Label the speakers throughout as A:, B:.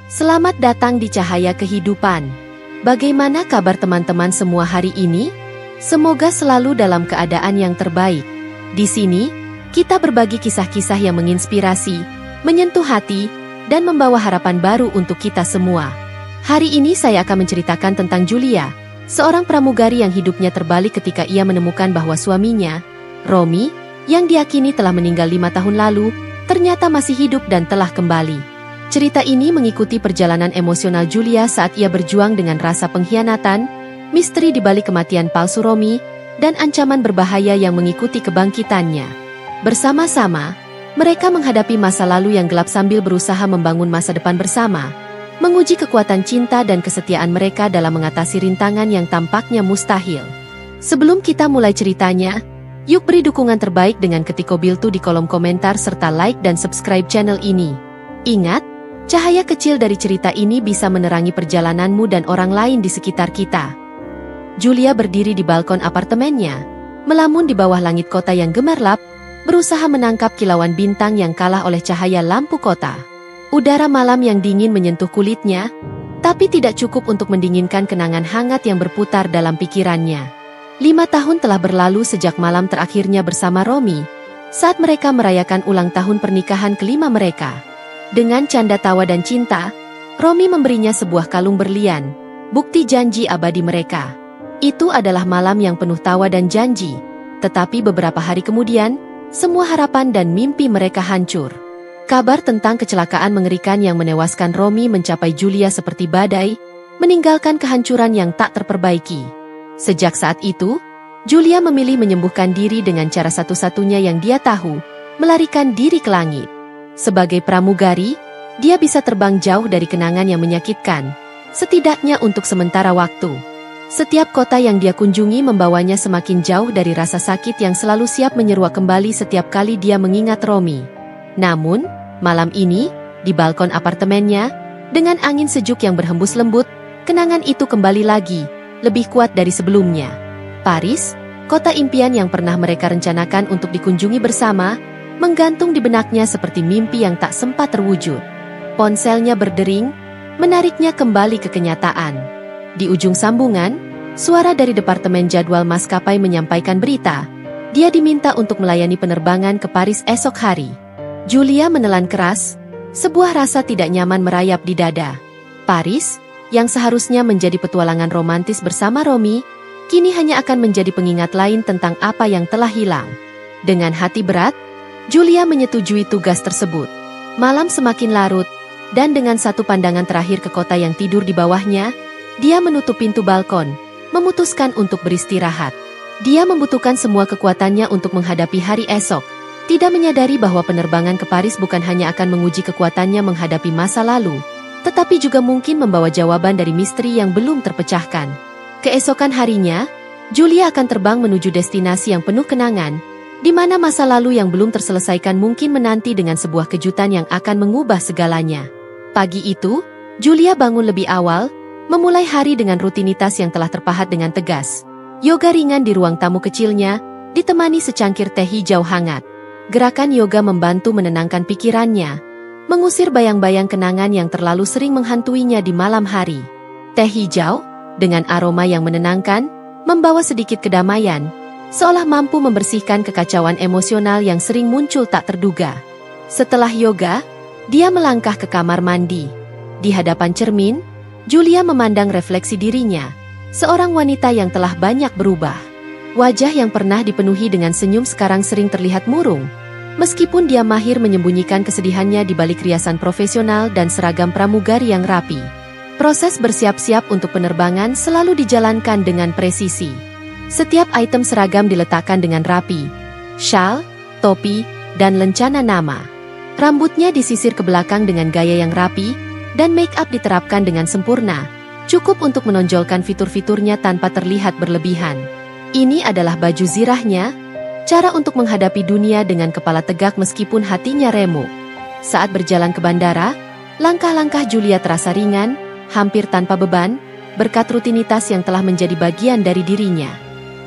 A: Selamat datang di Cahaya Kehidupan. Bagaimana kabar teman-teman semua hari ini? Semoga selalu dalam keadaan yang terbaik. Di sini, kita berbagi kisah-kisah yang menginspirasi, menyentuh hati, dan membawa harapan baru untuk kita semua. Hari ini saya akan menceritakan tentang Julia, seorang pramugari yang hidupnya terbalik ketika ia menemukan bahwa suaminya, Romy, yang diyakini telah meninggal 5 tahun lalu, ternyata masih hidup dan telah kembali. Cerita ini mengikuti perjalanan emosional Julia saat ia berjuang dengan rasa pengkhianatan, misteri di balik kematian palsu Romy, dan ancaman berbahaya yang mengikuti kebangkitannya. Bersama-sama, mereka menghadapi masa lalu yang gelap sambil berusaha membangun masa depan bersama, menguji kekuatan cinta dan kesetiaan mereka dalam mengatasi rintangan yang tampaknya mustahil. Sebelum kita mulai ceritanya, yuk beri dukungan terbaik dengan ketik Kobiltu di kolom komentar serta like dan subscribe channel ini. Ingat, cahaya kecil dari cerita ini bisa menerangi perjalananmu dan orang lain di sekitar kita. Julia berdiri di balkon apartemennya, melamun di bawah langit kota yang gemerlap, berusaha menangkap kilauan bintang yang kalah oleh cahaya lampu kota. Udara malam yang dingin menyentuh kulitnya, tapi tidak cukup untuk mendinginkan kenangan hangat yang berputar dalam pikirannya. 5 tahun telah berlalu sejak malam terakhirnya bersama Romy, saat mereka merayakan ulang tahun pernikahan kelima mereka. Dengan canda tawa dan cinta, Romy memberinya sebuah kalung berlian, bukti janji abadi mereka. Itu adalah malam yang penuh tawa dan janji, tetapi beberapa hari kemudian, semua harapan dan mimpi mereka hancur. Kabar tentang kecelakaan mengerikan yang menewaskan Romy mencapai Julia seperti badai, meninggalkan kehancuran yang tak terperbaiki. Sejak saat itu, Julia memilih menyembuhkan diri dengan cara satu-satunya yang dia tahu, melarikan diri ke langit. Sebagai pramugari, dia bisa terbang jauh dari kenangan yang menyakitkan, setidaknya untuk sementara waktu. Setiap kota yang dia kunjungi membawanya semakin jauh dari rasa sakit yang selalu siap menyeruak kembali setiap kali dia mengingat Romy. Namun, malam ini, di balkon apartemennya, dengan angin sejuk yang berhembus lembut, kenangan itu kembali lagi, lebih kuat dari sebelumnya. Paris, kota impian yang pernah mereka rencanakan untuk dikunjungi bersama, menggantung di benaknya seperti mimpi yang tak sempat terwujud. Ponselnya berdering, menariknya kembali ke kenyataan. Di ujung sambungan, suara dari Departemen Jadwal Maskapai menyampaikan berita. Dia diminta untuk melayani penerbangan ke Paris esok hari. Julia menelan keras, sebuah rasa tidak nyaman merayap di dada. Paris, yang seharusnya menjadi petualangan romantis bersama Romy, kini hanya akan menjadi pengingat lain tentang apa yang telah hilang. Dengan hati berat, Julia menyetujui tugas tersebut. Malam semakin larut, dan dengan satu pandangan terakhir ke kota yang tidur di bawahnya, dia menutup pintu balkon, memutuskan untuk beristirahat. Dia membutuhkan semua kekuatannya untuk menghadapi hari esok, tidak menyadari bahwa penerbangan ke Paris bukan hanya akan menguji kekuatannya menghadapi masa lalu, tetapi juga mungkin membawa jawaban dari misteri yang belum terpecahkan. Keesokan harinya, Julia akan terbang menuju destinasi yang penuh kenangan, di mana masa lalu yang belum terselesaikan mungkin menanti dengan sebuah kejutan yang akan mengubah segalanya. Pagi itu, Julia bangun lebih awal, memulai hari dengan rutinitas yang telah terpahat dengan tegas. Yoga ringan di ruang tamu kecilnya, ditemani secangkir teh hijau hangat. Gerakan yoga membantu menenangkan pikirannya, mengusir bayang-bayang kenangan yang terlalu sering menghantuinya di malam hari. Teh hijau, dengan aroma yang menenangkan, membawa sedikit kedamaian, seolah mampu membersihkan kekacauan emosional yang sering muncul tak terduga. Setelah yoga, dia melangkah ke kamar mandi. Di hadapan cermin, Julia memandang refleksi dirinya, seorang wanita yang telah banyak berubah. Wajah yang pernah dipenuhi dengan senyum sekarang sering terlihat murung, meskipun dia mahir menyembunyikan kesedihannya di balik riasan profesional dan seragam pramugari yang rapi. Proses bersiap-siap untuk penerbangan selalu dijalankan dengan presisi. Setiap item seragam diletakkan dengan rapi, syal, topi, dan lencana nama. Rambutnya disisir ke belakang dengan gaya yang rapi, dan make-up diterapkan dengan sempurna, cukup untuk menonjolkan fitur-fiturnya tanpa terlihat berlebihan. Ini adalah baju zirahnya, cara untuk menghadapi dunia dengan kepala tegak meskipun hatinya remuk. Saat berjalan ke bandara, langkah-langkah Julia terasa ringan, hampir tanpa beban, berkat rutinitas yang telah menjadi bagian dari dirinya.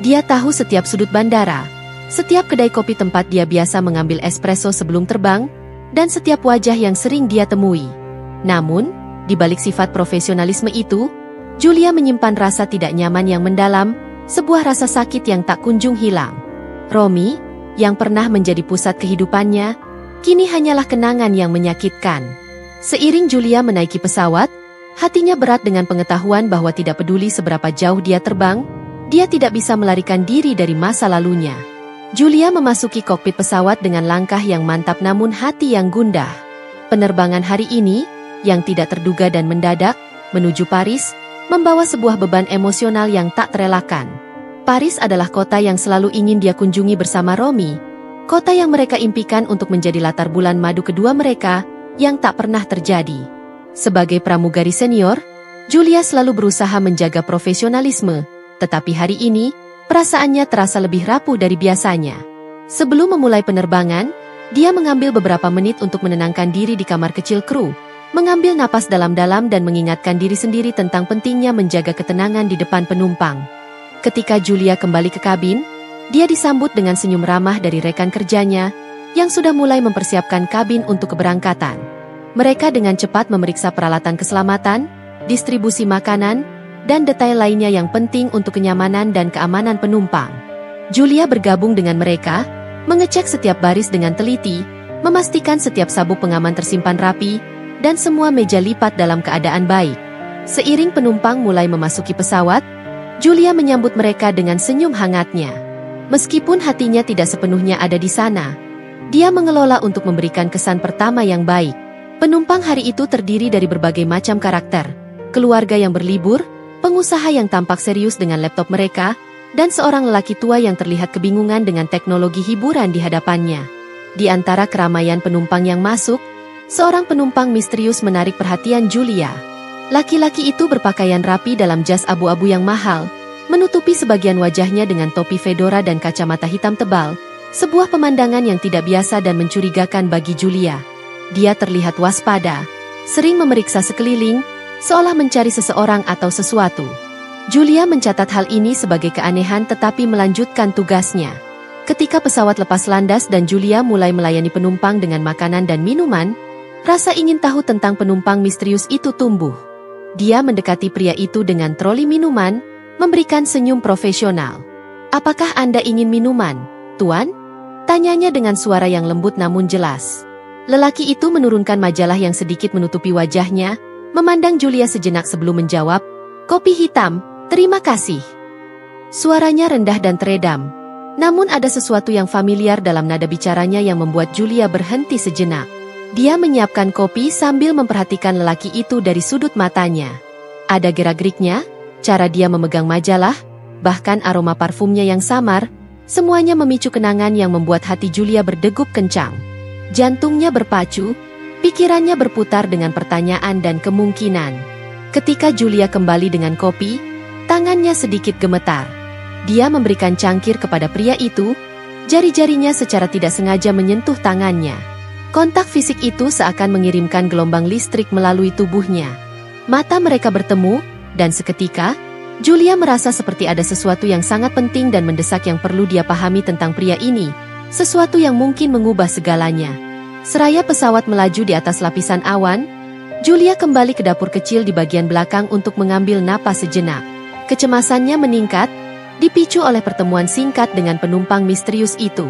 A: Dia tahu setiap sudut bandara, setiap kedai kopi tempat dia biasa mengambil espresso sebelum terbang, dan setiap wajah yang sering dia temui. Namun, di balik sifat profesionalisme itu, Julia menyimpan rasa tidak nyaman yang mendalam, sebuah rasa sakit yang tak kunjung hilang. Romy, yang pernah menjadi pusat kehidupannya, kini hanyalah kenangan yang menyakitkan. Seiring Julia menaiki pesawat, hatinya berat dengan pengetahuan bahwa tidak peduli seberapa jauh dia terbang, dia tidak bisa melarikan diri dari masa lalunya. Julia memasuki kokpit pesawat dengan langkah yang mantap namun hati yang gundah. Penerbangan hari ini, yang tidak terduga dan mendadak, menuju Paris, membawa sebuah beban emosional yang tak terelakkan. Paris adalah kota yang selalu ingin dia kunjungi bersama Romy, kota yang mereka impikan untuk menjadi latar bulan madu kedua mereka, yang tak pernah terjadi. Sebagai pramugari senior, Julia selalu berusaha menjaga profesionalisme, tetapi hari ini, perasaannya terasa lebih rapuh dari biasanya. Sebelum memulai penerbangan, dia mengambil beberapa menit untuk menenangkan diri di kamar kecil kru, mengambil napas dalam-dalam dan mengingatkan diri sendiri tentang pentingnya menjaga ketenangan di depan penumpang. Ketika Julia kembali ke kabin, dia disambut dengan senyum ramah dari rekan kerjanya, yang sudah mulai mempersiapkan kabin untuk keberangkatan. Mereka dengan cepat memeriksa peralatan keselamatan, distribusi makanan, dan detail lainnya yang penting untuk kenyamanan dan keamanan penumpang. Julia bergabung dengan mereka, mengecek setiap baris dengan teliti, memastikan setiap sabuk pengaman tersimpan rapi, dan semua meja lipat dalam keadaan baik. Seiring penumpang mulai memasuki pesawat, Julia menyambut mereka dengan senyum hangatnya. Meskipun hatinya tidak sepenuhnya ada di sana, dia mengelola untuk memberikan kesan pertama yang baik. Penumpang hari itu terdiri dari berbagai macam karakter, keluarga yang berlibur, pengusaha yang tampak serius dengan laptop mereka, dan seorang lelaki tua yang terlihat kebingungan dengan teknologi hiburan di hadapannya. Di antara keramaian penumpang yang masuk, seorang penumpang misterius menarik perhatian Julia. Laki-laki itu berpakaian rapi dalam jas abu-abu yang mahal, menutupi sebagian wajahnya dengan topi fedora dan kacamata hitam tebal, sebuah pemandangan yang tidak biasa dan mencurigakan bagi Julia. Dia terlihat waspada, sering memeriksa sekeliling, seolah mencari seseorang atau sesuatu. Julia mencatat hal ini sebagai keanehan tetapi melanjutkan tugasnya. Ketika pesawat lepas landas dan Julia mulai melayani penumpang dengan makanan dan minuman, rasa ingin tahu tentang penumpang misterius itu tumbuh. Dia mendekati pria itu dengan troli minuman, memberikan senyum profesional. "Apakah Anda ingin minuman, Tuan?" tanyanya dengan suara yang lembut namun jelas. Lelaki itu menurunkan majalah yang sedikit menutupi wajahnya, memandang Julia sejenak sebelum menjawab, "Kopi hitam, terima kasih." Suaranya rendah dan teredam, namun ada sesuatu yang familiar dalam nada bicaranya yang membuat Julia berhenti sejenak. Dia menyiapkan kopi sambil memperhatikan lelaki itu dari sudut matanya. Ada gerak-geriknya, cara dia memegang majalah, bahkan aroma parfumnya yang samar, semuanya memicu kenangan yang membuat hati Julia berdegup kencang. Jantungnya berpacu, pikirannya berputar dengan pertanyaan dan kemungkinan. Ketika Julia kembali dengan kopi, tangannya sedikit gemetar. Dia memberikan cangkir kepada pria itu, jari-jarinya secara tidak sengaja menyentuh tangannya. Kontak fisik itu seakan mengirimkan gelombang listrik melalui tubuhnya. Mata mereka bertemu, dan seketika, Julia merasa seperti ada sesuatu yang sangat penting dan mendesak yang perlu dia pahami tentang pria ini, sesuatu yang mungkin mengubah segalanya. Seraya pesawat melaju di atas lapisan awan, Julia kembali ke dapur kecil di bagian belakang untuk mengambil napas sejenak. Kecemasannya meningkat, dipicu oleh pertemuan singkat dengan penumpang misterius itu.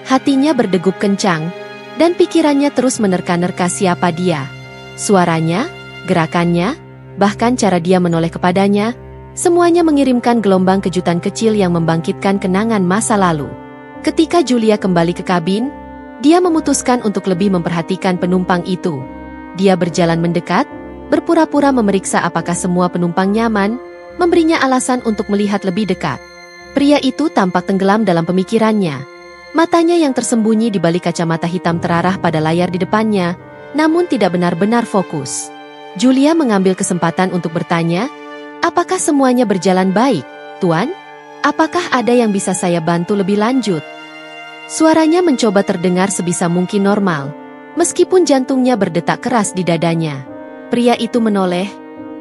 A: Hatinya berdegup kencang, dan pikirannya terus menerka-nerka siapa dia. Suaranya, gerakannya, bahkan cara dia menoleh kepadanya, semuanya mengirimkan gelombang kejutan kecil yang membangkitkan kenangan masa lalu. Ketika Julia kembali ke kabin, dia memutuskan untuk lebih memperhatikan penumpang itu. Dia berjalan mendekat, berpura-pura memeriksa apakah semua penumpang nyaman, memberinya alasan untuk melihat lebih dekat. Pria itu tampak tenggelam dalam pemikirannya. Matanya yang tersembunyi di balik kacamata hitam terarah pada layar di depannya, namun tidak benar-benar fokus. Julia mengambil kesempatan untuk bertanya, "Apakah semuanya berjalan baik, Tuan? Apakah ada yang bisa saya bantu lebih lanjut?" Suaranya mencoba terdengar sebisa mungkin normal, meskipun jantungnya berdetak keras di dadanya. Pria itu menoleh,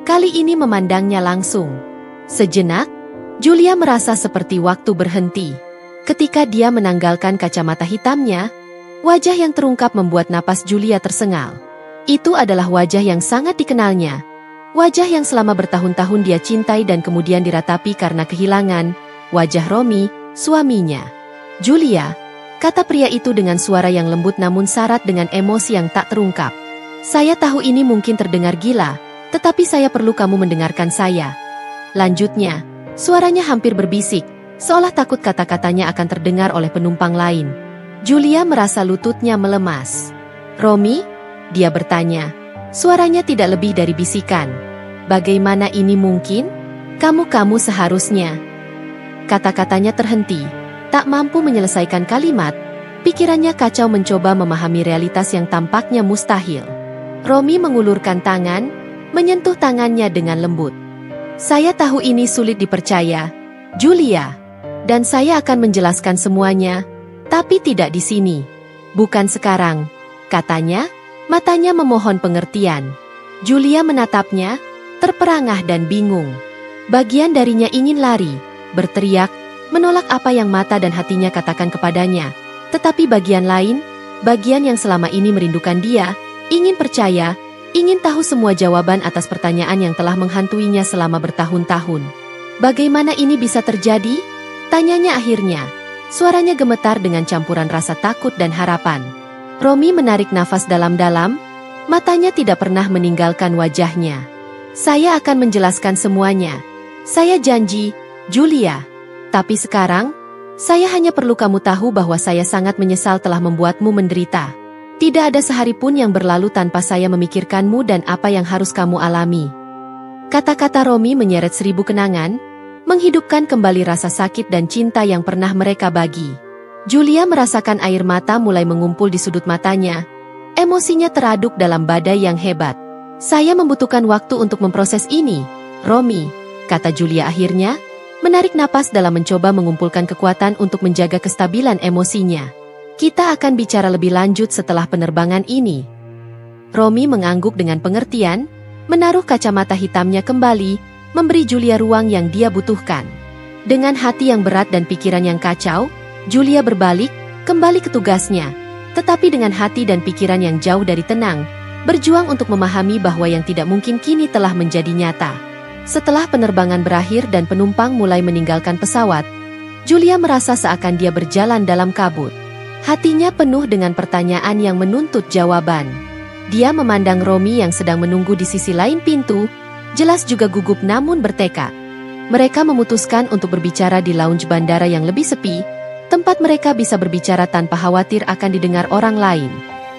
A: kali ini memandangnya langsung. Sejenak, Julia merasa seperti waktu berhenti. Ketika dia menanggalkan kacamata hitamnya, wajah yang terungkap membuat napas Julia tersengal. Itu adalah wajah yang sangat dikenalnya. Wajah yang selama bertahun-tahun dia cintai dan kemudian diratapi karena kehilangan. Wajah Romi, suaminya. Julia, kata pria itu dengan suara yang lembut namun syarat dengan emosi yang tak terungkap. Saya tahu ini mungkin terdengar gila, tetapi saya perlu kamu mendengarkan saya. Lanjutnya, suaranya hampir berbisik, seolah takut kata-katanya akan terdengar oleh penumpang lain. Julia merasa lututnya melemas. Romi? Dia bertanya. Suaranya tidak lebih dari bisikan. Bagaimana ini mungkin? Kamu seharusnya. Kata-katanya terhenti. Tak mampu menyelesaikan kalimat. Pikirannya kacau mencoba memahami realitas yang tampaknya mustahil. Romi mengulurkan tangan, menyentuh tangannya dengan lembut. Saya tahu ini sulit dipercaya, Julia. Dan saya akan menjelaskan semuanya, tapi tidak di sini. Bukan sekarang, katanya. Matanya memohon pengertian. Julia menatapnya, terperangah dan bingung. Bagian darinya ingin lari, berteriak, menolak apa yang mata dan hatinya katakan kepadanya. Tetapi bagian lain, bagian yang selama ini merindukan dia, ingin percaya, ingin tahu semua jawaban atas pertanyaan yang telah menghantuinya selama bertahun-tahun. Bagaimana ini bisa terjadi? Tanyanya akhirnya. Suaranya gemetar dengan campuran rasa takut dan harapan. Romi menarik nafas dalam-dalam, matanya tidak pernah meninggalkan wajahnya. Saya akan menjelaskan semuanya. Saya janji, Julia. Tapi sekarang, saya hanya perlu kamu tahu bahwa saya sangat menyesal telah membuatmu menderita. Tidak ada sehari pun yang berlalu tanpa saya memikirkanmu dan apa yang harus kamu alami. Kata-kata Romi menyeret 1000 kenangan, menghidupkan kembali rasa sakit dan cinta yang pernah mereka bagi. Julia merasakan air mata mulai mengumpul di sudut matanya. Emosinya teraduk dalam badai yang hebat. Saya membutuhkan waktu untuk memproses ini, Romi, kata Julia akhirnya, menarik napas dalam mencoba mengumpulkan kekuatan untuk menjaga kestabilan emosinya. Kita akan bicara lebih lanjut setelah penerbangan ini. Romi mengangguk dengan pengertian, menaruh kacamata hitamnya kembali, memberi Julia ruang yang dia butuhkan. Dengan hati yang berat dan pikiran yang kacau, Julia berbalik, kembali ke tugasnya, tetapi dengan hati dan pikiran yang jauh dari tenang, berjuang untuk memahami bahwa yang tidak mungkin kini telah menjadi nyata. Setelah penerbangan berakhir dan penumpang mulai meninggalkan pesawat, Julia merasa seakan dia berjalan dalam kabut. Hatinya penuh dengan pertanyaan yang menuntut jawaban. Dia memandang Romi yang sedang menunggu di sisi lain pintu, jelas juga gugup namun bertekad. Mereka memutuskan untuk berbicara di lounge bandara yang lebih sepi, tempat mereka bisa berbicara tanpa khawatir akan didengar orang lain.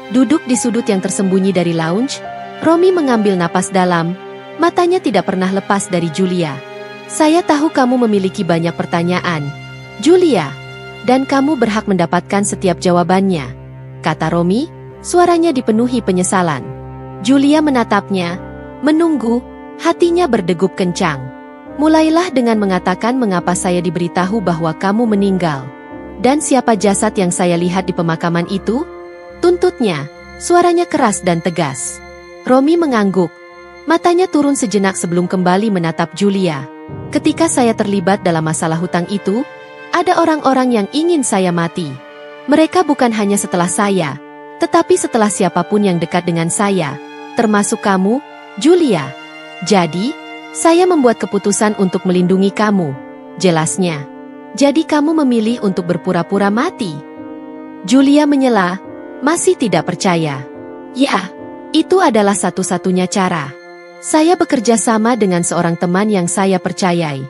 A: Duduk di sudut yang tersembunyi dari lounge, Romi mengambil napas dalam, matanya tidak pernah lepas dari Julia. Saya tahu kamu memiliki banyak pertanyaan, Julia, dan kamu berhak mendapatkan setiap jawabannya, kata Romi, suaranya dipenuhi penyesalan. Julia menatapnya, menunggu, hatinya berdegup kencang. Mulailah dengan mengatakan mengapa saya diberitahu bahwa kamu meninggal. Dan siapa jasad yang saya lihat di pemakaman itu? Tuntutnya, suaranya keras dan tegas. Romi mengangguk. Matanya turun sejenak sebelum kembali menatap Julia. Ketika saya terlibat dalam masalah hutang itu, ada orang-orang yang ingin saya mati. Mereka bukan hanya setelah saya, tetapi setelah siapapun yang dekat dengan saya, termasuk kamu, Julia. Jadi, saya membuat keputusan untuk melindungi kamu, jelasnya. Jadi kamu memilih untuk berpura-pura mati? Julia menyela, masih tidak percaya. Ya, itu adalah satu-satunya cara. Saya bekerja sama dengan seorang teman yang saya percayai.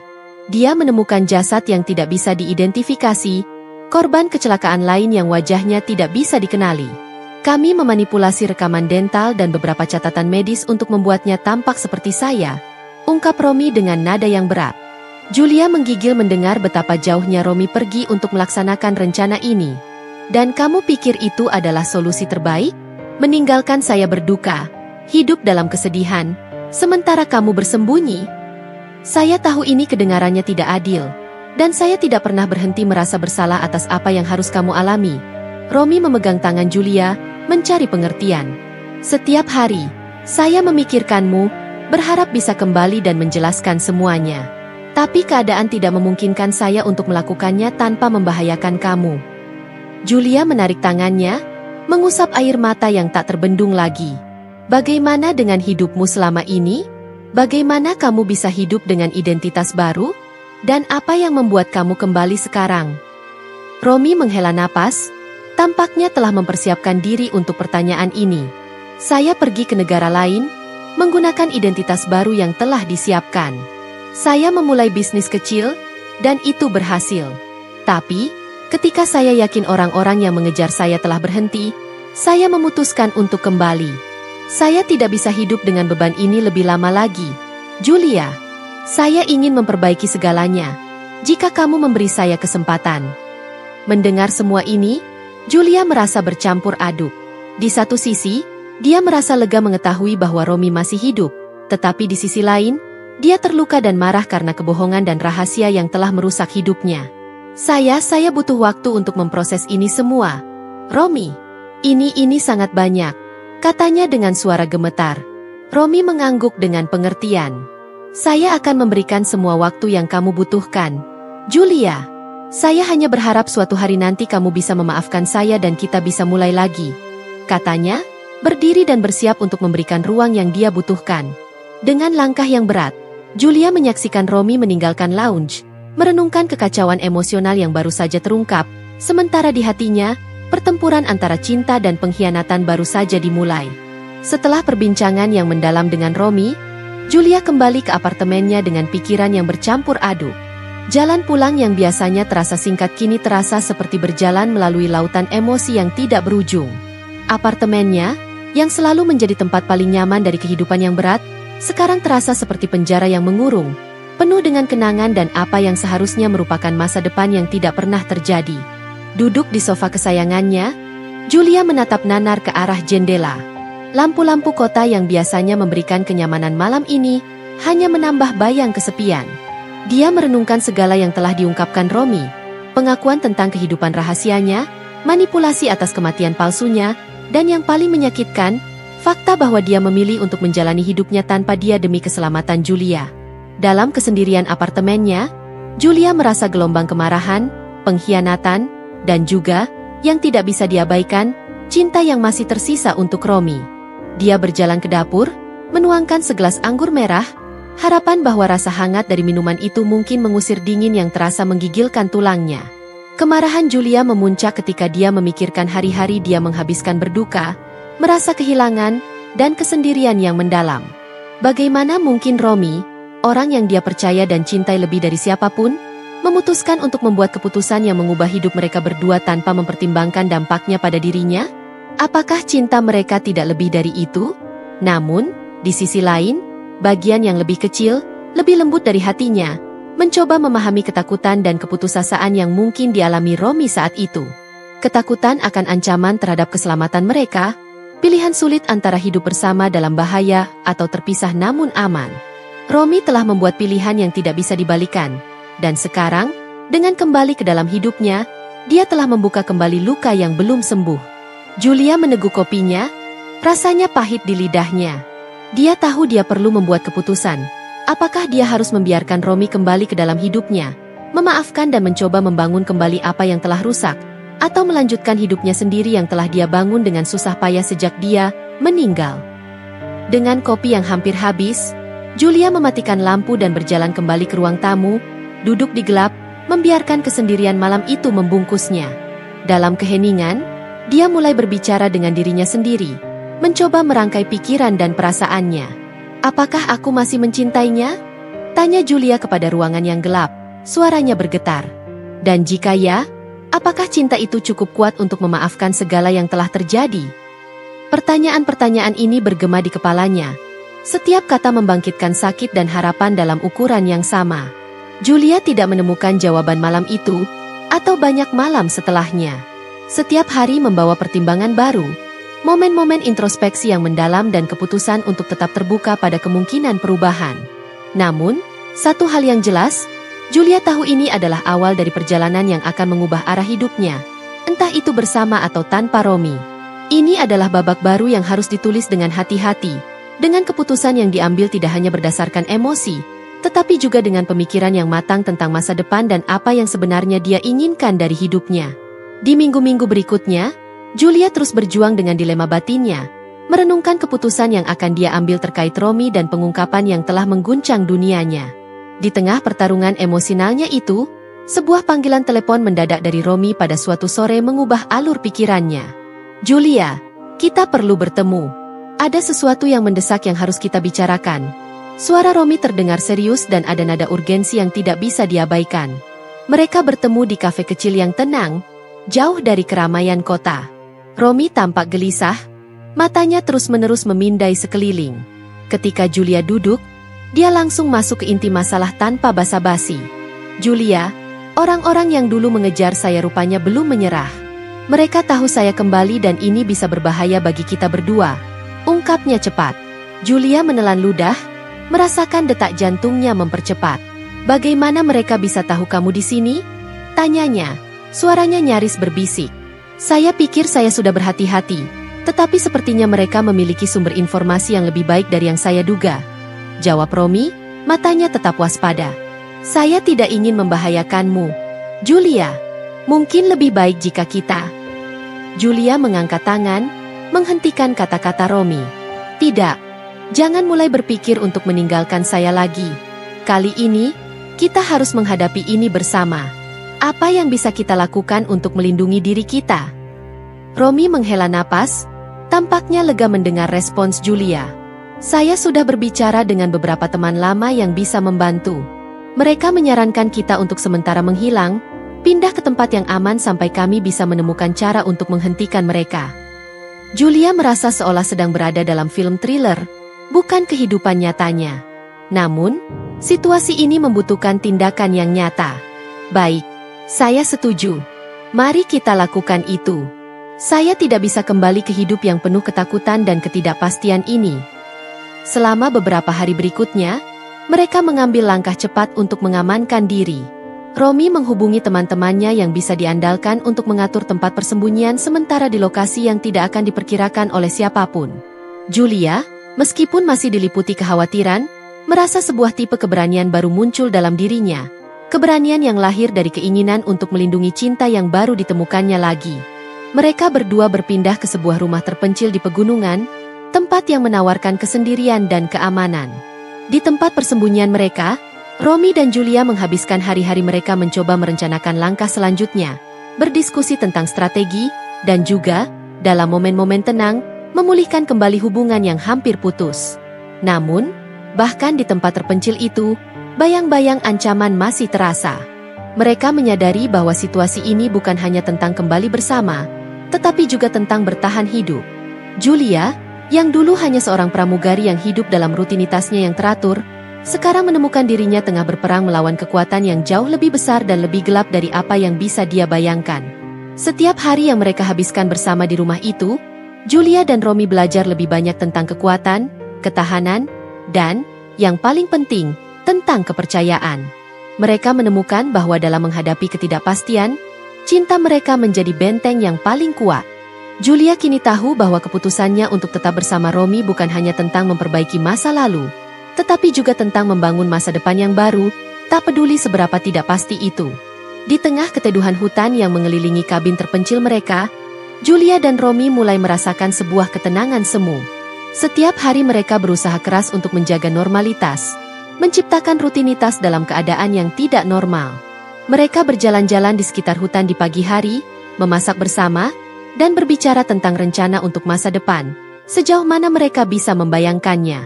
A: Dia menemukan jasad yang tidak bisa diidentifikasi, korban kecelakaan lain yang wajahnya tidak bisa dikenali. Kami memanipulasi rekaman dental dan beberapa catatan medis untuk membuatnya tampak seperti saya, ungkap Romi dengan nada yang berat. Julia menggigil mendengar betapa jauhnya Romi pergi untuk melaksanakan rencana ini. Dan kamu pikir itu adalah solusi terbaik? Meninggalkan saya berduka, hidup dalam kesedihan, sementara kamu bersembunyi? Saya tahu ini kedengarannya tidak adil, dan saya tidak pernah berhenti merasa bersalah atas apa yang harus kamu alami. Romi memegang tangan Julia, mencari pengertian. Setiap hari, saya memikirkanmu, berharap bisa kembali dan menjelaskan semuanya. Tapi keadaan tidak memungkinkan saya untuk melakukannya tanpa membahayakan kamu. Julia menarik tangannya, mengusap air mata yang tak terbendung lagi. Bagaimana dengan hidupmu selama ini? Bagaimana kamu bisa hidup dengan identitas baru? Dan apa yang membuat kamu kembali sekarang? Romi menghela napas, tampaknya telah mempersiapkan diri untuk pertanyaan ini. Saya pergi ke negara lain, menggunakan identitas baru yang telah disiapkan. Saya memulai bisnis kecil, dan itu berhasil. Tapi, ketika saya yakin orang-orang yang mengejar saya telah berhenti, saya memutuskan untuk kembali. Saya tidak bisa hidup dengan beban ini lebih lama lagi. Julia, saya ingin memperbaiki segalanya. Jika kamu memberi saya kesempatan. Mendengar semua ini, Julia merasa bercampur aduk. Di satu sisi, dia merasa lega mengetahui bahwa Romi masih hidup. Tetapi di sisi lain, dia terluka dan marah karena kebohongan dan rahasia yang telah merusak hidupnya. Saya butuh waktu untuk memproses ini semua. Romi, ini sangat banyak, katanya dengan suara gemetar. Romi mengangguk dengan pengertian. Saya akan memberikan semua waktu yang kamu butuhkan. Julia, saya hanya berharap suatu hari nanti kamu bisa memaafkan saya dan kita bisa mulai lagi. Katanya, berdiri dan bersiap untuk memberikan ruang yang dia butuhkan. Dengan langkah yang berat, Julia menyaksikan Romi meninggalkan lounge, merenungkan kekacauan emosional yang baru saja terungkap, sementara di hatinya, pertempuran antara cinta dan pengkhianatan baru saja dimulai. Setelah perbincangan yang mendalam dengan Romi, Julia kembali ke apartemennya dengan pikiran yang bercampur aduk. Jalan pulang yang biasanya terasa singkat kini terasa seperti berjalan melalui lautan emosi yang tidak berujung. Apartemennya, yang selalu menjadi tempat paling nyaman dari kehidupan yang berat, sekarang terasa seperti penjara yang mengurung, penuh dengan kenangan dan apa yang seharusnya merupakan masa depan yang tidak pernah terjadi. Duduk di sofa kesayangannya, Julia menatap nanar ke arah jendela. Lampu-lampu kota yang biasanya memberikan kenyamanan malam ini, hanya menambah bayang kesepian. Dia merenungkan segala yang telah diungkapkan Romi, pengakuan tentang kehidupan rahasianya, manipulasi atas kematian palsunya, dan yang paling menyakitkan, fakta bahwa dia memilih untuk menjalani hidupnya tanpa dia demi keselamatan Julia. Dalam kesendirian apartemennya, Julia merasa gelombang kemarahan, pengkhianatan, dan juga, yang tidak bisa diabaikan, cinta yang masih tersisa untuk Romi. Dia berjalan ke dapur, menuangkan segelas anggur merah, harapan bahwa rasa hangat dari minuman itu mungkin mengusir dingin yang terasa menggigilkan tulangnya. Kemarahan Julia memuncak ketika dia memikirkan hari-hari dia menghabiskan berduka, merasa kehilangan, dan kesendirian yang mendalam. Bagaimana mungkin Romi, orang yang dia percaya dan cintai lebih dari siapapun, memutuskan untuk membuat keputusan yang mengubah hidup mereka berdua tanpa mempertimbangkan dampaknya pada dirinya? Apakah cinta mereka tidak lebih dari itu? Namun, di sisi lain, bagian yang lebih kecil, lebih lembut dari hatinya, mencoba memahami ketakutan dan keputusasaan yang mungkin dialami Romi saat itu. Ketakutan akan ancaman terhadap keselamatan mereka, pilihan sulit antara hidup bersama dalam bahaya atau terpisah namun aman. Romi telah membuat pilihan yang tidak bisa dibalikan. Dan sekarang, dengan kembali ke dalam hidupnya, dia telah membuka kembali luka yang belum sembuh. Julia meneguk kopinya, rasanya pahit di lidahnya. Dia tahu dia perlu membuat keputusan. Apakah dia harus membiarkan Romi kembali ke dalam hidupnya, memaafkan dan mencoba membangun kembali apa yang telah rusak, atau melanjutkan hidupnya sendiri yang telah dia bangun dengan susah payah sejak dia meninggal. Dengan kopi yang hampir habis, Julia mematikan lampu dan berjalan kembali ke ruang tamu, duduk di gelap, membiarkan kesendirian malam itu membungkusnya. Dalam keheningan, dia mulai berbicara dengan dirinya sendiri, mencoba merangkai pikiran dan perasaannya. Apakah aku masih mencintainya? Tanya Julia kepada ruangan yang gelap, suaranya bergetar. Dan jika ya, apakah cinta itu cukup kuat untuk memaafkan segala yang telah terjadi? Pertanyaan-pertanyaan ini bergema di kepalanya. Setiap kata membangkitkan sakit dan harapan dalam ukuran yang sama. Julia tidak menemukan jawaban malam itu, atau banyak malam setelahnya. Setiap hari membawa pertimbangan baru, momen-momen introspeksi yang mendalam dan keputusan untuk tetap terbuka pada kemungkinan perubahan. Namun, satu hal yang jelas, Julia tahu ini adalah awal dari perjalanan yang akan mengubah arah hidupnya, entah itu bersama atau tanpa Romi. Ini adalah babak baru yang harus ditulis dengan hati-hati, dengan keputusan yang diambil tidak hanya berdasarkan emosi, tetapi juga dengan pemikiran yang matang tentang masa depan dan apa yang sebenarnya dia inginkan dari hidupnya. Di minggu-minggu berikutnya, Julia terus berjuang dengan dilema batinnya, merenungkan keputusan yang akan dia ambil terkait Romi dan pengungkapan yang telah mengguncang dunianya. Di tengah pertarungan emosionalnya itu, sebuah panggilan telepon mendadak dari Romi pada suatu sore mengubah alur pikirannya. "Julia, kita perlu bertemu. Ada sesuatu yang mendesak yang harus kita bicarakan." Suara Romi terdengar serius dan ada nada urgensi yang tidak bisa diabaikan. Mereka bertemu di kafe kecil yang tenang, jauh dari keramaian kota. Romi tampak gelisah, matanya terus-menerus memindai sekeliling. Ketika Julia duduk, dia langsung masuk ke inti masalah tanpa basa-basi. "Julia, orang-orang yang dulu mengejar saya rupanya belum menyerah. Mereka tahu saya kembali dan ini bisa berbahaya bagi kita berdua," ungkapnya cepat. Julia menelan ludah, merasakan detak jantungnya mempercepat. "Bagaimana mereka bisa tahu kamu di sini?" tanyanya. Suaranya nyaris berbisik. "Saya pikir saya sudah berhati-hati, tetapi sepertinya mereka memiliki sumber informasi yang lebih baik dari yang saya duga," jawab Romi, matanya tetap waspada. "Saya tidak ingin membahayakanmu, Julia. Mungkin lebih baik jika kita..." Julia mengangkat tangan, menghentikan kata-kata Romi. "Tidak, jangan mulai berpikir untuk meninggalkan saya lagi. Kali ini, kita harus menghadapi ini bersama. Apa yang bisa kita lakukan untuk melindungi diri kita?" Romi menghela napas, tampaknya lega mendengar respons Julia. "Saya sudah berbicara dengan beberapa teman lama yang bisa membantu. Mereka menyarankan kita untuk sementara menghilang, pindah ke tempat yang aman sampai kami bisa menemukan cara untuk menghentikan mereka." Julia merasa seolah sedang berada dalam film thriller, bukan kehidupan nyatanya. Namun, situasi ini membutuhkan tindakan yang nyata. "Baik, saya setuju. Mari kita lakukan itu. Saya tidak bisa kembali ke hidup yang penuh ketakutan dan ketidakpastian ini." Selama beberapa hari berikutnya, mereka mengambil langkah cepat untuk mengamankan diri. Romi menghubungi teman-temannya yang bisa diandalkan untuk mengatur tempat persembunyian sementara di lokasi yang tidak akan diperkirakan oleh siapapun. Julia, meskipun masih diliputi kekhawatiran, merasa sebuah tipe keberanian baru muncul dalam dirinya. Keberanian yang lahir dari keinginan untuk melindungi cinta yang baru ditemukannya lagi. Mereka berdua berpindah ke sebuah rumah terpencil di pegunungan, tempat yang menawarkan kesendirian dan keamanan. Di tempat persembunyian mereka, Romi dan Julia menghabiskan hari-hari mereka mencoba merencanakan langkah selanjutnya, berdiskusi tentang strategi, dan juga, dalam momen-momen tenang, memulihkan kembali hubungan yang hampir putus. Namun, bahkan di tempat terpencil itu, bayang-bayang ancaman masih terasa. Mereka menyadari bahwa situasi ini bukan hanya tentang kembali bersama, tetapi juga tentang bertahan hidup. Julia, yang dulu hanya seorang pramugari yang hidup dalam rutinitasnya yang teratur, sekarang menemukan dirinya tengah berperang melawan kekuatan yang jauh lebih besar dan lebih gelap dari apa yang bisa dia bayangkan. Setiap hari yang mereka habiskan bersama di rumah itu, Julia dan Romi belajar lebih banyak tentang kekuatan, ketahanan, dan, yang paling penting, tentang kepercayaan. Mereka menemukan bahwa dalam menghadapi ketidakpastian, cinta mereka menjadi benteng yang paling kuat. Julia kini tahu bahwa keputusannya untuk tetap bersama Romi bukan hanya tentang memperbaiki masa lalu, tetapi juga tentang membangun masa depan yang baru, tak peduli seberapa tidak pasti itu. Di tengah keteduhan hutan yang mengelilingi kabin terpencil mereka, Julia dan Romi mulai merasakan sebuah ketenangan semu. Setiap hari mereka berusaha keras untuk menjaga normalitas, menciptakan rutinitas dalam keadaan yang tidak normal. Mereka berjalan-jalan di sekitar hutan di pagi hari, memasak bersama, dan berbicara tentang rencana untuk masa depan, sejauh mana mereka bisa membayangkannya.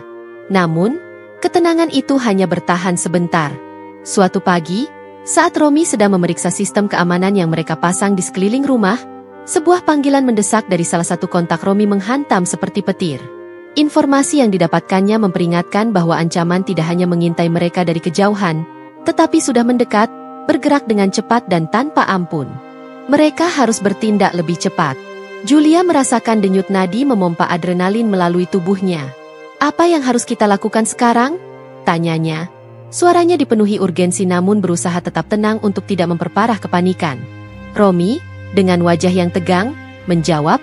A: Namun, ketenangan itu hanya bertahan sebentar. Suatu pagi, saat Romi sedang memeriksa sistem keamanan yang mereka pasang di sekeliling rumah, sebuah panggilan mendesak dari salah satu kontak Romi menghantam seperti petir. Informasi yang didapatkannya memperingatkan bahwa ancaman tidak hanya mengintai mereka dari kejauhan, tetapi sudah mendekat, bergerak dengan cepat dan tanpa ampun. Mereka harus bertindak lebih cepat. Julia merasakan denyut nadi memompa adrenalin melalui tubuhnya. "Apa yang harus kita lakukan sekarang?" tanyanya. Suaranya dipenuhi urgensi namun berusaha tetap tenang untuk tidak memperparah kepanikan. Romi, dengan wajah yang tegang, menjawab,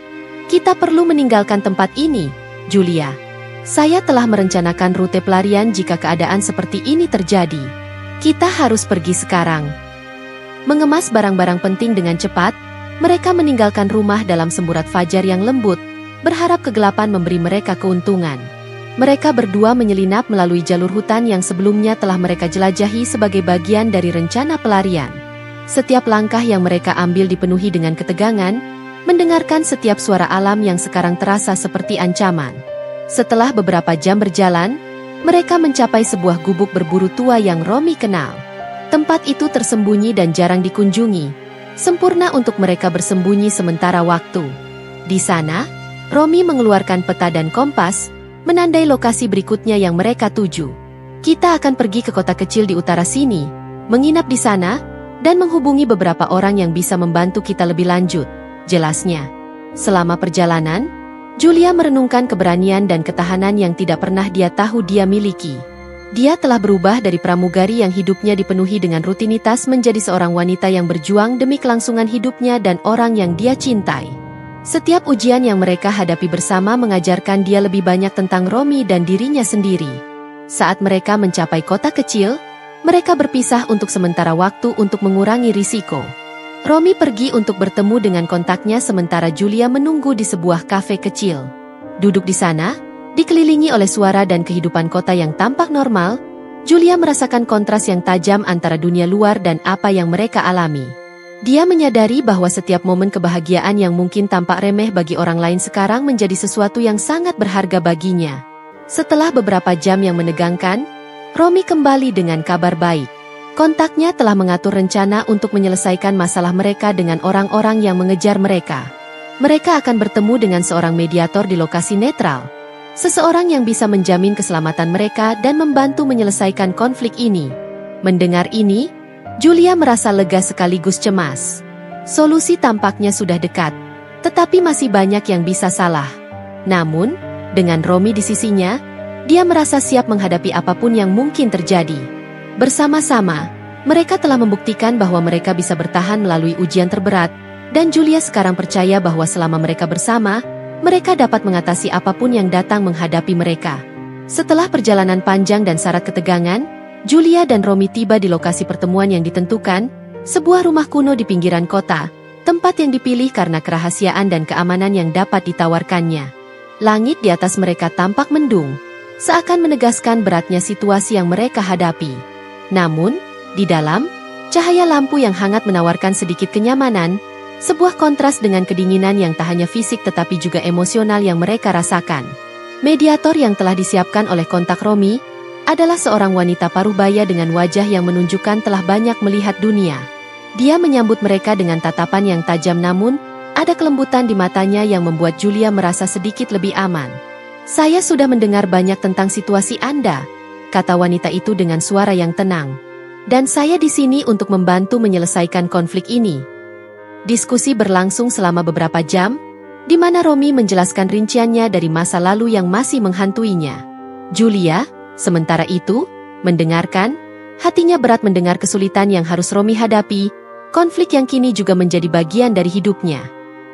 A: "Kita perlu meninggalkan tempat ini, Julia. Saya telah merencanakan rute pelarian jika keadaan seperti ini terjadi. Kita harus pergi sekarang." Mengemas barang-barang penting dengan cepat, mereka meninggalkan rumah dalam semburat fajar yang lembut, berharap kegelapan memberi mereka keuntungan. Mereka berdua menyelinap melalui jalur hutan yang sebelumnya telah mereka jelajahi sebagai bagian dari rencana pelarian. Setiap langkah yang mereka ambil dipenuhi dengan ketegangan, mendengarkan setiap suara alam yang sekarang terasa seperti ancaman. Setelah beberapa jam berjalan, mereka mencapai sebuah gubuk berburu tua yang Romi kenal. Tempat itu tersembunyi dan jarang dikunjungi, sempurna untuk mereka bersembunyi sementara waktu. Di sana, Romi mengeluarkan peta dan kompas, menandai lokasi berikutnya yang mereka tuju. Kita akan pergi ke kota kecil di utara sini, menginap di sana, dan menghubungi beberapa orang yang bisa membantu kita lebih lanjut, jelasnya. Selama perjalanan, Julia merenungkan keberanian dan ketahanan yang tidak pernah dia tahu dia miliki. Dia telah berubah dari pramugari yang hidupnya dipenuhi dengan rutinitas menjadi seorang wanita yang berjuang demi kelangsungan hidupnya dan orang yang dia cintai. Setiap ujian yang mereka hadapi bersama mengajarkan dia lebih banyak tentang Romi dan dirinya sendiri. Saat mereka mencapai kota kecil, mereka berpisah untuk sementara waktu untuk mengurangi risiko. Romi pergi untuk bertemu dengan kontaknya sementara Julia menunggu di sebuah kafe kecil. Duduk di sana, dikelilingi oleh suara dan kehidupan kota yang tampak normal, Julia merasakan kontras yang tajam antara dunia luar dan apa yang mereka alami. Dia menyadari bahwa setiap momen kebahagiaan yang mungkin tampak remeh bagi orang lain sekarang menjadi sesuatu yang sangat berharga baginya. Setelah beberapa jam yang menegangkan, Romi kembali dengan kabar baik. Kontaknya telah mengatur rencana untuk menyelesaikan masalah mereka dengan orang-orang yang mengejar mereka. Mereka akan bertemu dengan seorang mediator di lokasi netral. Seseorang yang bisa menjamin keselamatan mereka dan membantu menyelesaikan konflik ini. Mendengar ini, Julia merasa lega sekaligus cemas. Solusi tampaknya sudah dekat, tetapi masih banyak yang bisa salah. Namun, dengan Romi di sisinya, dia merasa siap menghadapi apapun yang mungkin terjadi. Bersama-sama, mereka telah membuktikan bahwa mereka bisa bertahan melalui ujian terberat, dan Julia sekarang percaya bahwa selama mereka bersama, mereka dapat mengatasi apapun yang datang menghadapi mereka. Setelah perjalanan panjang dan syarat ketegangan, Julia dan Romi tiba di lokasi pertemuan yang ditentukan, sebuah rumah kuno di pinggiran kota, tempat yang dipilih karena kerahasiaan dan keamanan yang dapat ditawarkannya. Langit di atas mereka tampak mendung, seakan menegaskan beratnya situasi yang mereka hadapi. Namun, di dalam, cahaya lampu yang hangat menawarkan sedikit kenyamanan, sebuah kontras dengan kedinginan yang tak hanya fisik tetapi juga emosional yang mereka rasakan. Mediator yang telah disiapkan oleh kontak Romi adalah seorang wanita parubaya dengan wajah yang menunjukkan telah banyak melihat dunia. Dia menyambut mereka dengan tatapan yang tajam namun, ada kelembutan di matanya yang membuat Julia merasa sedikit lebih aman. "Saya sudah mendengar banyak tentang situasi Anda," kata wanita itu dengan suara yang tenang. "Dan saya di sini untuk membantu menyelesaikan konflik ini." Diskusi berlangsung selama beberapa jam, di mana Romi menjelaskan rinciannya dari masa lalu yang masih menghantuinya. Julia, sementara itu, mendengarkan, hatinya berat mendengar kesulitan yang harus Romi hadapi, konflik yang kini juga menjadi bagian dari hidupnya.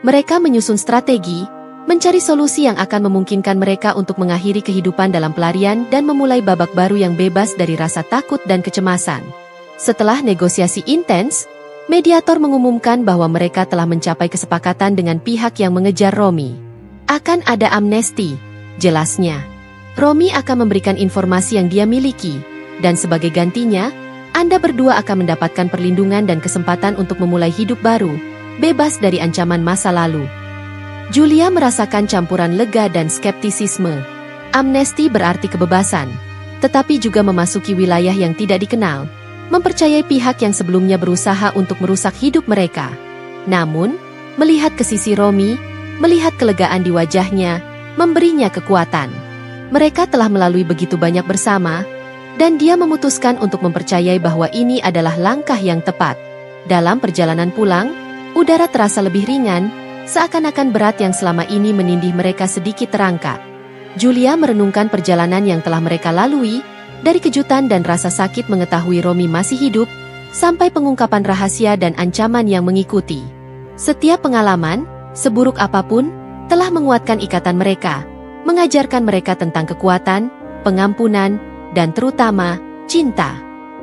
A: Mereka menyusun strategi, mencari solusi yang akan memungkinkan mereka untuk mengakhiri kehidupan dalam pelarian dan memulai babak baru yang bebas dari rasa takut dan kecemasan. Setelah negosiasi intens, mediator mengumumkan bahwa mereka telah mencapai kesepakatan dengan pihak yang mengejar Romi. Akan ada amnesti, jelasnya. Romi akan memberikan informasi yang dia miliki, dan sebagai gantinya, Anda berdua akan mendapatkan perlindungan dan kesempatan untuk memulai hidup baru, bebas dari ancaman masa lalu. Julia merasakan campuran lega dan skeptisisme. Amnesti berarti kebebasan, tetapi juga memasuki wilayah yang tidak dikenal, mempercayai pihak yang sebelumnya berusaha untuk merusak hidup mereka. Namun, melihat ke sisi Romi, melihat kelegaan di wajahnya, memberinya kekuatan. Mereka telah melalui begitu banyak bersama, dan dia memutuskan untuk mempercayai bahwa ini adalah langkah yang tepat. Dalam perjalanan pulang, udara terasa lebih ringan, seakan-akan berat yang selama ini menindih mereka sedikit terangkat. Julia merenungkan perjalanan yang telah mereka lalui, dari kejutan dan rasa sakit mengetahui Romi masih hidup, sampai pengungkapan rahasia dan ancaman yang mengikuti. Setiap pengalaman, seburuk apapun, telah menguatkan ikatan mereka, mengajarkan mereka tentang kekuatan, pengampunan, dan terutama, cinta.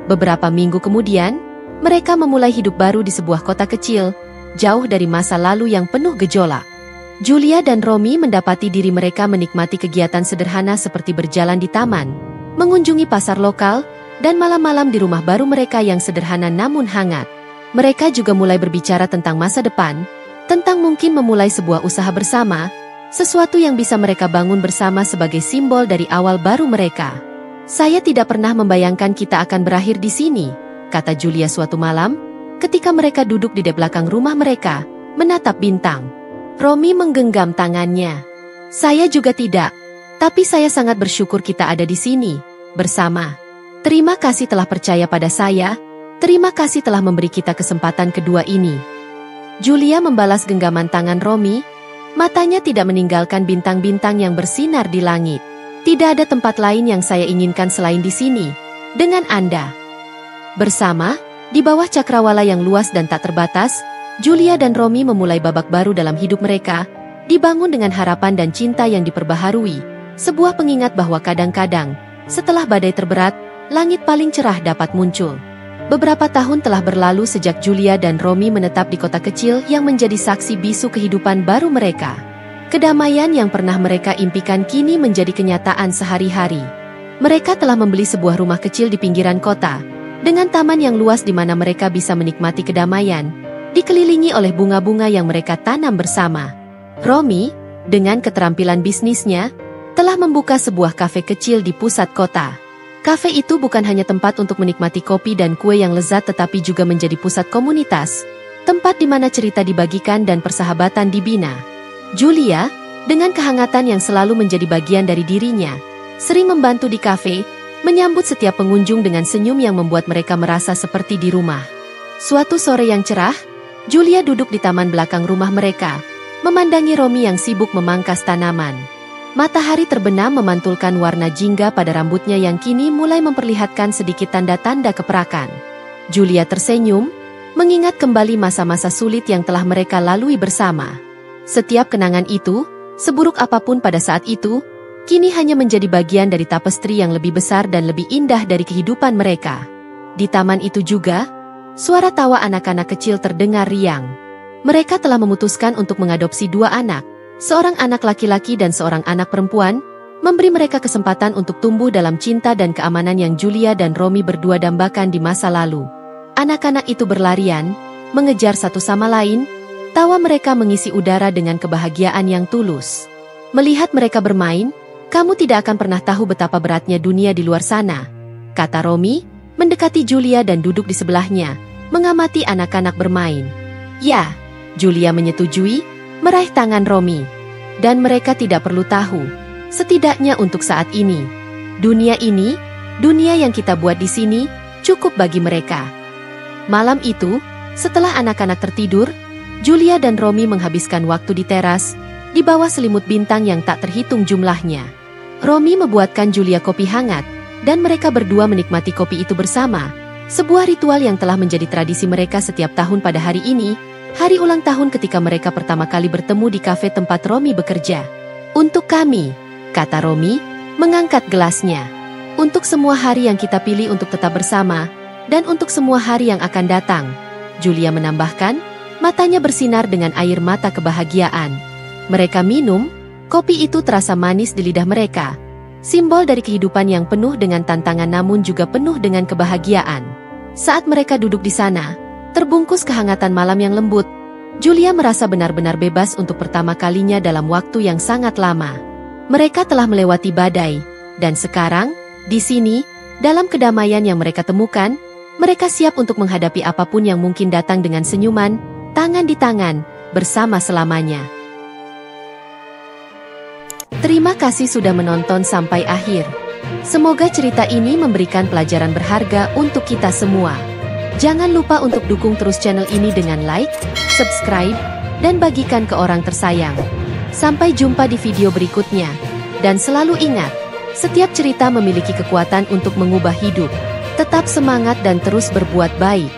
A: Beberapa minggu kemudian, mereka memulai hidup baru di sebuah kota kecil, jauh dari masa lalu yang penuh gejolak. Julia dan Romi mendapati diri mereka menikmati kegiatan sederhana seperti berjalan di taman, mengunjungi pasar lokal, dan malam-malam di rumah baru mereka yang sederhana namun hangat. Mereka juga mulai berbicara tentang masa depan, tentang mungkin memulai sebuah usaha bersama, sesuatu yang bisa mereka bangun bersama sebagai simbol dari awal baru mereka. "Saya tidak pernah membayangkan kita akan berakhir di sini," kata Julia suatu malam, ketika mereka duduk di belakang rumah mereka, menatap bintang. Romi menggenggam tangannya. "Saya juga tidak. Tapi saya sangat bersyukur kita ada di sini, bersama. Terima kasih telah percaya pada saya. Terima kasih telah memberi kita kesempatan kedua ini." Julia membalas genggaman tangan Romi. Matanya tidak meninggalkan bintang-bintang yang bersinar di langit. "Tidak ada tempat lain yang saya inginkan selain di sini, dengan Anda." Bersama, di bawah cakrawala yang luas dan tak terbatas, Julia dan Romi memulai babak baru dalam hidup mereka, dibangun dengan harapan dan cinta yang diperbaharui, sebuah pengingat bahwa kadang-kadang, setelah badai terberat, langit paling cerah dapat muncul. Beberapa tahun telah berlalu sejak Julia dan Romi menetap di kota kecil yang menjadi saksi bisu kehidupan baru mereka. Kedamaian yang pernah mereka impikan kini menjadi kenyataan sehari-hari. Mereka telah membeli sebuah rumah kecil di pinggiran kota, dengan taman yang luas di mana mereka bisa menikmati kedamaian, dikelilingi oleh bunga-bunga yang mereka tanam bersama. Romi, dengan keterampilan bisnisnya, telah membuka sebuah kafe kecil di pusat kota. Kafe itu bukan hanya tempat untuk menikmati kopi dan kue yang lezat tetapi juga menjadi pusat komunitas, tempat di mana cerita dibagikan dan persahabatan dibina. Julia, dengan kehangatan yang selalu menjadi bagian dari dirinya, sering membantu di kafe, menyambut setiap pengunjung dengan senyum yang membuat mereka merasa seperti di rumah. Suatu sore yang cerah, Julia duduk di taman belakang rumah mereka, memandangi Romi yang sibuk memangkas tanaman. Matahari terbenam memantulkan warna jingga pada rambutnya yang kini mulai memperlihatkan sedikit tanda-tanda keperakan. Julia tersenyum, mengingat kembali masa-masa sulit yang telah mereka lalui bersama. Setiap kenangan itu, seburuk apapun pada saat itu, kini hanya menjadi bagian dari tapestri yang lebih besar dan lebih indah dari kehidupan mereka. Di taman itu juga, suara tawa anak-anak kecil terdengar riang. Mereka telah memutuskan untuk mengadopsi dua anak, seorang anak laki-laki dan seorang anak perempuan, memberi mereka kesempatan untuk tumbuh dalam cinta dan keamanan yang Julia dan Romi berdua dambakan di masa lalu. Anak-anak itu berlarian, mengejar satu sama lain, tawa mereka mengisi udara dengan kebahagiaan yang tulus. "Melihat mereka bermain, kamu tidak akan pernah tahu betapa beratnya dunia di luar sana," kata Romi, mendekati Julia dan duduk di sebelahnya, mengamati anak-anak bermain. "Ya," Julia menyetujui, meraih tangan Romi. "Dan mereka tidak perlu tahu, setidaknya untuk saat ini. Dunia ini, dunia yang kita buat di sini, cukup bagi mereka." Malam itu, setelah anak-anak tertidur, Julia dan Romi menghabiskan waktu di teras, di bawah selimut bintang yang tak terhitung jumlahnya. Romi membuatkan Julia kopi hangat, dan mereka berdua menikmati kopi itu bersama, sebuah ritual yang telah menjadi tradisi mereka setiap tahun pada hari ini, hari ulang tahun ketika mereka pertama kali bertemu di kafe tempat Romi bekerja. "Untuk kami," kata Romi, mengangkat gelasnya. "Untuk semua hari yang kita pilih untuk tetap bersama, dan untuk semua hari yang akan datang," Julia menambahkan, matanya bersinar dengan air mata kebahagiaan. Mereka minum, kopi itu terasa manis di lidah mereka, simbol dari kehidupan yang penuh dengan tantangan namun juga penuh dengan kebahagiaan. Saat mereka duduk di sana, terbungkus kehangatan malam yang lembut, Julia merasa benar-benar bebas untuk pertama kalinya dalam waktu yang sangat lama. Mereka telah melewati badai, dan sekarang, di sini, dalam kedamaian yang mereka temukan, mereka siap untuk menghadapi apapun yang mungkin datang dengan senyuman, tangan di tangan, bersama selamanya. Terima kasih sudah menonton sampai akhir. Semoga cerita ini memberikan pelajaran berharga untuk kita semua. Jangan lupa untuk dukung terus channel ini dengan like, subscribe, dan bagikan ke orang tersayang. Sampai jumpa di video berikutnya. Dan selalu ingat, setiap cerita memiliki kekuatan untuk mengubah hidup. Tetap semangat dan terus berbuat baik.